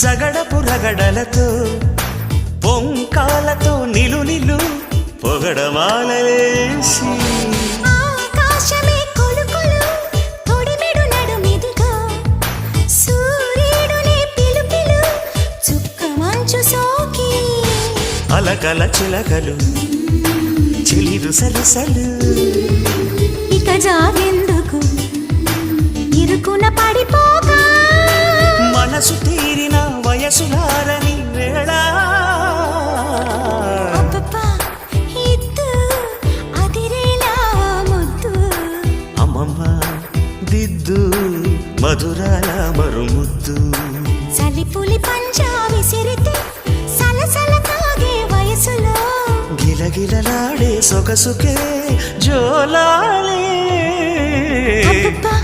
జగడపు రగడలతో పొంకాలతో నిలు నిలు పొగడమాలలేసి ఆకాశమే కొలుకొలు తొడిమెడు నడుమిదిగో సూర్యుడునే పిలుపిలు చుక్క మంచు సోకి అలకల చిలకలు చిలిరు సలసలు ఇక జాగెందుకు ఇరుకున పడిపోక మనసు తీరిన వయసులారని వేళ అబ్బబ్బా ఇద్దు అదిరేలా ముద్దు అమ్మమ్మ దిద్దు మధురాల మరుముద్దు చలిపులి పంజా విసిరితే సలసల తాగే వయసులో గిలగిలలాడే సొగసుకే జోలాలే అబ్బబ్బా